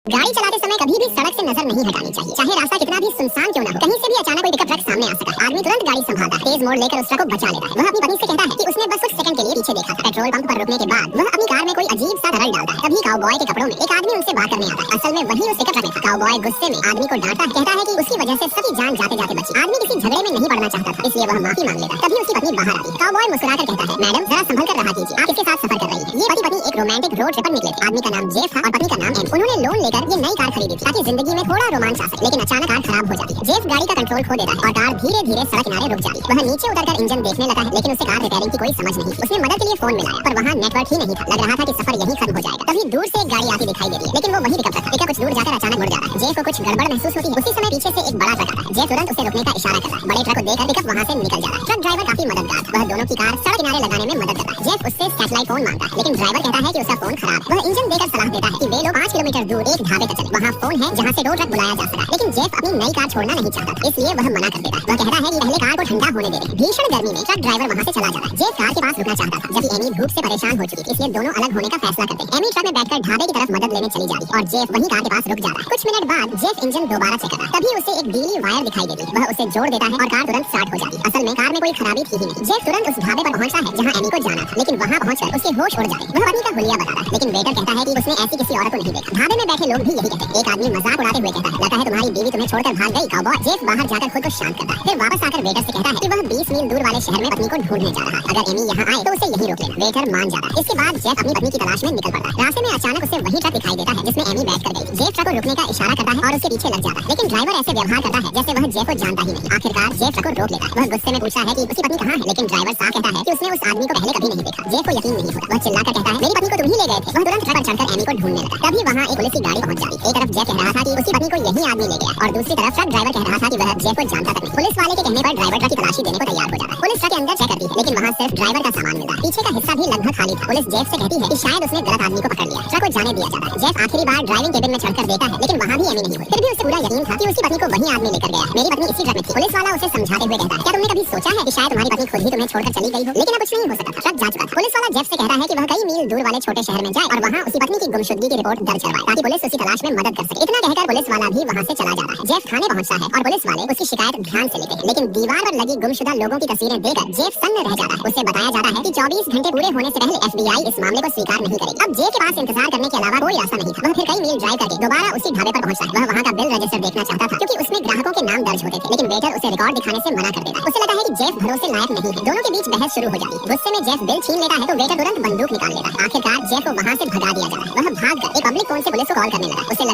गाड़ी चलाते समय कभी भी सड़क से नजर नहीं हटानी चाहिए, चाहे रास्ता कितना भी सुनसान क्यों ना हो। कहीं से भी अचानक कोई पिकअप ट्रक सामने आ सका, आदमी तुरंत गाड़ी संभालता है, तेज मोड़ लेकर उस ट्रक को बचा लेता है। वह अपनी पत्नी से कहता है कि उसने बस कुछ सेकंड के लिए पीछे देखा था। पेट्रोल पंप पर रुकने के बाद वह अपनी कार में कोई अजीब सा तरल डालता है। तभी काउबॉय के कपड़ों में एक आदमी उनसे बात करने आता है। असल में वही उस पिकअप ट्रक में था। काउबॉय गुस्से में आदमी को डांटता है, कहता है कि उसकी वजह से सबकी जान जाते जाते बची। आदमी किसी झगड़े में नहीं पड़ना चाहता था, इसलिए वह माफी मांग लेता है। तभी उसकी पत्नी बाहर आती है। काउबॉय मुस्कुराकर कहता है, मैडम जरा संभल कर रहा कीजिए, आप किसके साथ सफर कर रही हैं? ये पति पत्नी एक रोमांटिक रोड ट्रिप पर निकले थे। आदमी का नाम जेफ था और पत्नी का नाम एमी। उन्होंने लोन लेकर ये नई कार खरीदी थी ताकि जिंदगी में थोड़ा रोमांच आ सके। लेकिन अचानक कार खराब हो जाती है। जेफ गाड़ी का कंट्रोल खो देता है और कार धीरे धीरे सड़क किनारे रुक जाती है। वह नीचे उतरकर इंजन देखने लगा है, लेकिन उसे कार रिपेयरिंग की कोई समझ नहीं थी। उसने मदद के लिए फोन मिलाया पर वहाँ नेटवर्क ही नहीं था। लग रहा था कि सफर यहीं खत्म हो जाएगा। तभी दूर से एक गाड़ी आती दिखाई दे रही है, लेकिन वो वही पिकअप ट्रक था। पिकअप कुछ दूर जाकर अचानक मुड़ जाता है। जेफ को कुछ गड़बड़ महसूस होती है। उसी समय पीछे से एक बड़ा ट्रक आता है। जेफ तुरंत उसे रुकने का इशारा करता है। बड़े ट्रक को देखकर पिकअप वहाँ से निकल जाता है। ट्रक ड्राइवर काफी मददगार था। वह दोनों की कार सड़क किनारे लगाने में मदद करता है। जेफ उससे सैटेलाइट फोन मांगता है, लेकिन ड्राइवर कहता है कि उसका फोन खराब है। वह इंजन देकर सलाह देता है कि वे लोग 5 किलोमीटर दूर एक ढाबे तक चले, वहाँ फोन है जहाँ से रोड ट्रक बुलाया जा सका। लेकिन जेफ अपनी नई कार छोड़ना नहीं चाहता, इसलिए वह मना कर देता है। वह कहता है कि पहले कार को ठंडा होने दे। भीषण गर्मी में ट्रक ड्राइवर वहाँ से चला जाता है। जेफ कार के पास रुकना चाहता था, जबकि एमी धूप से परेशान हो चुकी थी, इसलिए दोनों अलग होने का फैसला करते हैं। एमी ट्रक में बैठकर ढाबे की तरफ मदद लेने चली जाती है और जेफ वहीं कार के पास रुक जाता है। कुछ मिनट बाद जेफ इंजन दोबारा चेक करता है। तभी उसे एक गीली वायर दिखाई देती है। वह उसे जोड़ देता है और कार तुरंत स्टार्ट हो जाती है। असल में कार में कोई खराबी थी ही नहीं। जेफ तुरंत उस ढाबे पर पहुंचता है जहां एमी को जाना था, लेकिन वहां पहुंचकर उसके होश उड़ जाते हैं। वह पत्नी का हुलिया बताता है, लेकिन वेटर कहता है कि उसने ऐसी किसी औरत को नहीं देखा। ढाबे में बैठे लोग भी यही कहते हैं। एक आदमी मजाक उड़ाते हुए कहता है, लगता है तुम्हारी बीवी तुम्हें छोड़कर भाग गई काउबॉय। जेफ बाहर जाकर खुद को शांत करता है, फिर वापस आकर वेटर से कहता है कि वह 20 मील दूर वाले शहर में पत्नी को ढूंढने जा रहा है। अगर एमी यहाँ आए तो उसे यहीं रोक लेना। वेटर मान जाता है। इसके बाद जेफ अपनी पत्नी की तलाश में निकल पड़ता है। रास्ते में अचानक उसे वही ट्रक दिखाई देता है जिसमें एमी बैठ कर गई। जेफ ट्रक को रुकने का इशारा करता है और उसके पीछे लग जाता है, लेकिन ड्राइवर ऐसे व्यवहार करता है जैसे वह जेफ को जानता ही नहीं। आखिरकार जेफ ट्रक को रोक लेता है। वह गुस्से में पूछता है कि उसकी पत्नी कहाँ है, लेकिन ड्राइवर साफ कहता है कि उसने उस आदमी को पहले कभी नहीं देखा। जेफ को यकीन नहीं होता। वह चिल्लाकर कहता है, मेरी पत्नी को तुम ही ले गए थे। वह तुरंत ट्रक पर चढ़कर एमी को ढूंढने लगा। तभी वहाँ एक पुलिस की गाड़ी पहुंच जाती है। एक तरफ जेफ कह रहा था कि उसकी पत्नी को यही आदमी ले गया और दूसरी तरफ ट्रक ड्राइवर कह रहा था कि वह जेफ को जानता तक नहीं। पुलिस वाले के कहने पर ड्राइवर ट्रक की तलाशी देने को तैयार हो जाता है। पुलिस ट्रक के अंदर चेक करती है, लेकिन वहाँ सिर्फ ड्राइवर का सामान मिलता है। पीछे का हिस्सा भी लगभग खाली था। पुलिस जेफ से कहती है कि शायद उसने गलत आदमी को पकड़ लिया। ट्रक को जाने दिया जाता है। जेफ आखिरी बार ड्राइविंग केबिन में चढ़कर देखता है, लेकिन वहाँ भी एमी नहीं हुई। फिर भी उसे पूरा यकीन था कि उसकी पत्नी को वही आदमी लेकर गया है। मेरी पत्नी इसी ट्रक में थी। पुलिस वाला उसे समझाते हुए कहता है, क्या तुमने कभी सोचा है कि शायद तुम्हारी पत्नी खुद ही तुम्हें छोड़कर चली गई हो? लेकिन अब कुछ नहीं हो सकता था। ट्रक जा चुका था। पुलिस वाला जेफ से कहता है कि वह कई मील दूर वाले छोटे शहर में जाए और वहाँ उसकी पत्नी की गुमशुदगी की रिपोर्ट दर्ज करवाए, ताकि पुलिस उसकी तलाश में मदद कर सके। इतना कहकर पुलिस वाला भी वहाँ से चला जाता है। जेफ थाने पहुँचता है और पुलिस वाले उसकी शिकायत ध्यान से लेते हैं, लेकिन दीवार पर लगी गुमशुदा लोगों की तस्वीरें देखकर जेफ सन्न रह जाता है। उसे बताया जाता है कि 24 घंटे पूरे होने से पहले FBI इस मामले को स्वीकार नहीं करेगी। अब जेफ के पास इंतजार करने के अलावा कोई रास्ता नहीं था। वह फिर कई मील ड्राइव करके दोबारा उसी ढाबे पर पहुंचता है। वह वहाँ का बिल रजिस्टर देखना चाहता था, क्योंकि उसमें ग्राहकों के नाम दर्ज होते थे, लेकिन वेटर उसे रिकॉर्ड दिखाने से मना कर देता है। उसे लगा है कि जेफ भरोसे लायक नहीं है। दोनों के बीच बहस शुरू हो जाती है। गुस्से में जेफ बिल छीन लेता है तो वेटर तुरंत बंदूक निकाल लेता है। आखिरकार जेफ को वहाँ से भगा दिया जाता है। वह भागकर एक पब्लिक फोन से पुलिस को कॉल करने लगा। उसे